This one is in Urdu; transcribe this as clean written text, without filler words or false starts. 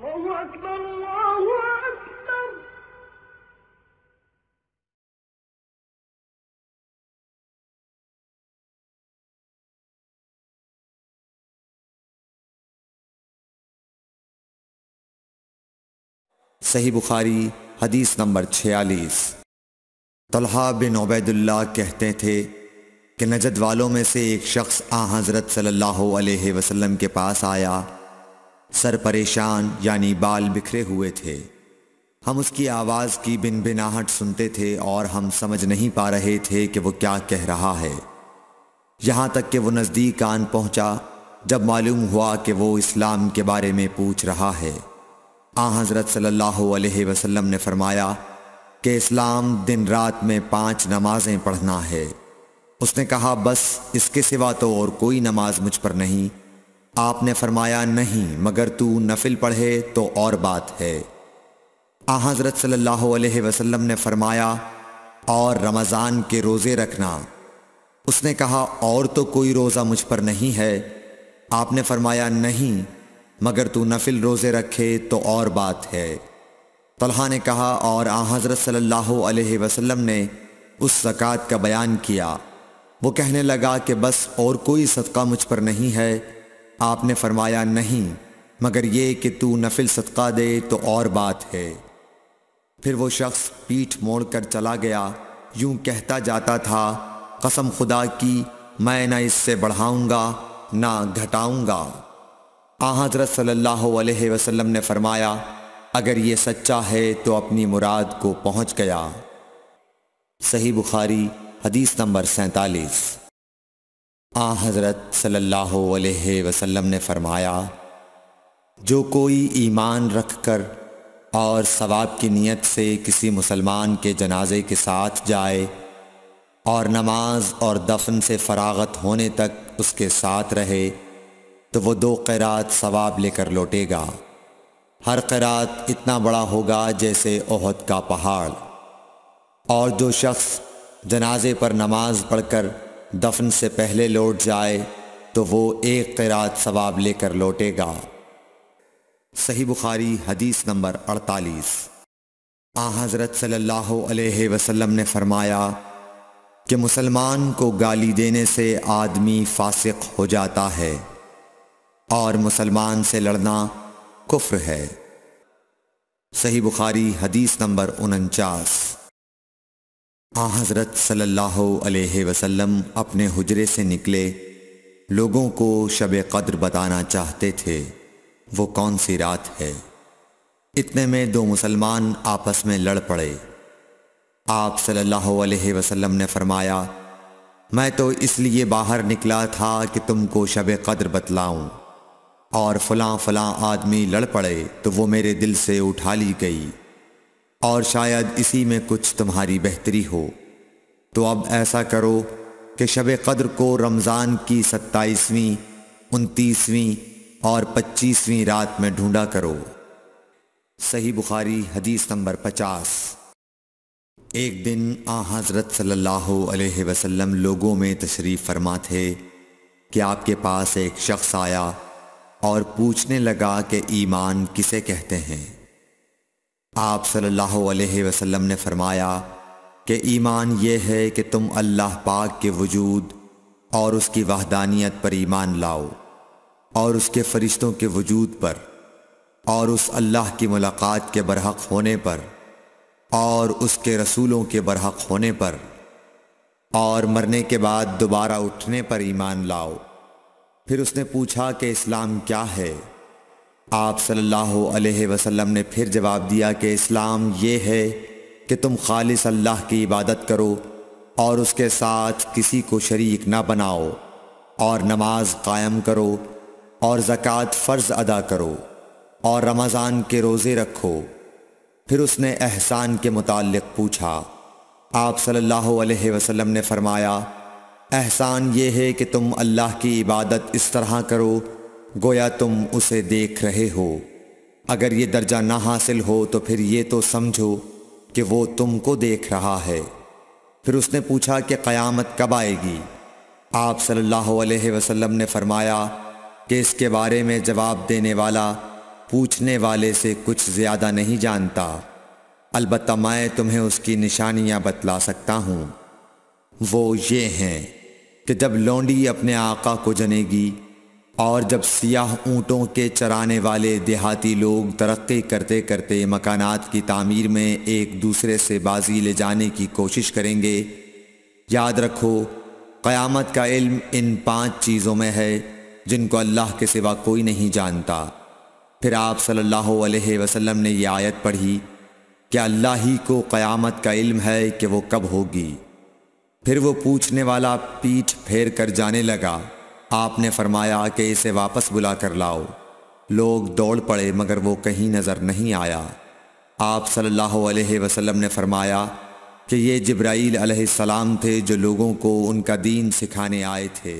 الله أكبر الله أكبر. صحیح بخاری حدیث نمبر 46۔ طلحہ بن عبید اللہ کہتے تھے کہ نجد والوں میں سے ایک شخص حضرت صلی اللہ علیہ وسلم کے پاس آیا، سر پریشان یعنی بال بکھرے ہوئے تھے۔ ہم اس کی آواز کی بنبناہٹ سنتے تھے اور ہم سمجھ نہیں پا رہے تھے کہ وہ کیا کہہ رہا ہے، یہاں تک کہ وہ نزدیک آن پہنچا جب معلوم ہوا کہ وہ اسلام کے بارے میں پوچھ رہا ہے۔ حضرت صلی اللہ علیہ وسلم نے فرمایا کہ اسلام دن رات میں 5 نمازیں پڑھنا ہے۔ اس نے کہا بس اس کے سوا تو اور کوئی نماز مجھ پر نہیں۔ آپ نے فرمایا نہیں مگر تو نفل پڑھے تو اور بات ہے۔ حضرت صلی اللہ علیہ وسلم نے فرمایا اور رمضان کے روزے رکھنا۔ اس نے کہا اور تو کوئی روزہ مجھ پر نہیں ہے۔ آپ نے فرمایا نہیں مگر تو نفل روزے رکھے تو اور بات ہے۔ طلحہ نے کہا اور حضرت صلی اللہ علیہ وسلم نے اس زکوٰۃ کا بیان کیا۔ وہ کہنے لگا کہ بس اور کوئی صدقہ مجھ پر نہیں ہے۔ آپ نے فرمایا نہیں مگر یہ کہ تو نفل صدقہ دے تو اور بات ہے۔ پھر وہ شخص پیٹھ موڑ کر چلا گیا، یوں کہتا جاتا تھا قسم خدا کی میں نہ اس سے بڑھاؤں گا نہ گھٹاؤں گا۔ حضرت صلی اللہ علیہ وسلم نے فرمایا اگر یہ سچا ہے تو اپنی مراد کو پہنچ گیا۔ صحیح بخاری حدیث نمبر 47۔ حضرت صلی اللہ علیہ وسلم نے فرمایا جو کوئی ایمان رکھ کر اور ثواب کی نیت سے کسی مسلمان کے جنازے کے ساتھ جائے اور نماز اور دفن سے فراغت ہونے تک اس کے ساتھ رہے تو وہ 2 قیرات ثواب لے کر لوٹے گا۔ ہر قیرات اتنا بڑا ہوگا جیسے احد کا پہاڑ۔ اور جو شخص جنازے پر نماز پڑھ کر دفن سے پہلے لوٹ جائے تو وہ 1 قیرات ثواب لے کر لوٹے گا۔ صحیح بخاری حدیث نمبر 48۔ حضرت صلی اللہ علیہ وسلم نے فرمایا کہ مسلمان کو گالی دینے سے آدمی فاسق ہو جاتا ہے اور مسلمان سے لڑنا کفر ہے۔ صحیح بخاری حدیث نمبر 49۔ حضرت صلی اللہ علیہ وسلم اپنے حجرے سے نکلے، لوگوں کو شب قدر بتانا چاہتے تھے وہ کون سی رات ہے۔ اتنے میں 2 مسلمان آپس میں لڑ پڑے۔ آپ صلی اللہ علیہ وسلم نے فرمایا میں تو اس لیے باہر نکلا تھا کہ تم کو شب قدر بتلاؤں، اور فلاں فلاں آدمی لڑ پڑے تو وہ میرے دل سے اٹھا لی گئی، اور شاید اسی میں کچھ تمہاری بہتری ہو، تو اب ایسا کرو کہ شب قدر کو رمضان کی 27ویں، 29ویں اور 25ویں رات میں ڈھونڈا کرو۔ صحیح بخاری حدیث نمبر 50۔ ایک دن حضرت صلی اللہ علیہ وسلم لوگوں میں تشریف فرما تھے کہ آپ کے پاس ایک شخص آیا اور پوچھنے لگا کہ ایمان کسے کہتے ہیں۔ آپ صلی اللہ علیہ وسلم نے فرمایا کہ ایمان یہ ہے کہ تم اللہ پاک کے وجود اور اس کی وحدانیت پر ایمان لاؤ، اور اس کے فرشتوں کے وجود پر، اور اس اللہ کی ملاقات کے برحق ہونے پر، اور اس کے رسولوں کے برحق ہونے پر، اور مرنے کے بعد دوبارہ اٹھنے پر ایمان لاؤ۔ پھر اس نے پوچھا کہ اسلام کیا ہے؟ آپ صلی اللہ علیہ وسلم نے پھر جواب دیا کہ اسلام یہ ہے کہ تم خالص اللہ کی عبادت کرو اور اس کے ساتھ کسی کو شریک نہ بناؤ، اور نماز قائم کرو، اور زکوٰۃ فرض ادا کرو، اور رمضان کے روزے رکھو۔ پھر اس نے احسان کے متعلق پوچھا۔ آپ صلی اللہ علیہ وسلم نے فرمایا احسان یہ ہے کہ تم اللہ کی عبادت اس طرح کرو گویا تم اسے دیکھ رہے ہو۔ اگر یہ درجہ نہ حاصل ہو تو پھر یہ تو سمجھو کہ وہ تم کو دیکھ رہا ہے۔ پھر اس نے پوچھا کہ قیامت کب آئے گی؟ آپ صلی اللہ علیہ وسلم نے فرمایا کہ اس کے بارے میں جواب دینے والا پوچھنے والے سے کچھ زیادہ نہیں جانتا، البتہ میں تمہیں اس کی نشانیاں بتلا سکتا ہوں۔ وہ یہ ہیں کہ جب لونڈی اپنے آقا کو جنے گی اور جب سیاہ اونٹوں کے چرانے والے دیہاتی لوگ ترقی کرتے کرتے مکانات کی تعمیر میں ایک دوسرے سے بازی لے جانے کی کوشش کریں گے، یاد رکھو قیامت کا علم ان 5 چیزوں میں ہے جن کو اللہ کے سوا کوئی نہیں جانتا۔ پھر آپ صلی اللہ علیہ وسلم نے یہ آیت پڑھی کہ اللہ ہی کو قیامت کا علم ہے کہ وہ کب ہوگی۔ پھر وہ پوچھنے والا پیٹھ پھیر کر جانے لگا۔ آپ نے فرمایا کہ اسے واپس بلا کر لاؤ۔ لوگ دوڑ پڑے مگر وہ کہیں نظر نہیں آیا۔ آپ صلی اللہ علیہ وسلم نے فرمایا کہ یہ جبرائیل علیہ السلام تھے جو لوگوں کو ان کا دین سکھانے آئے تھے۔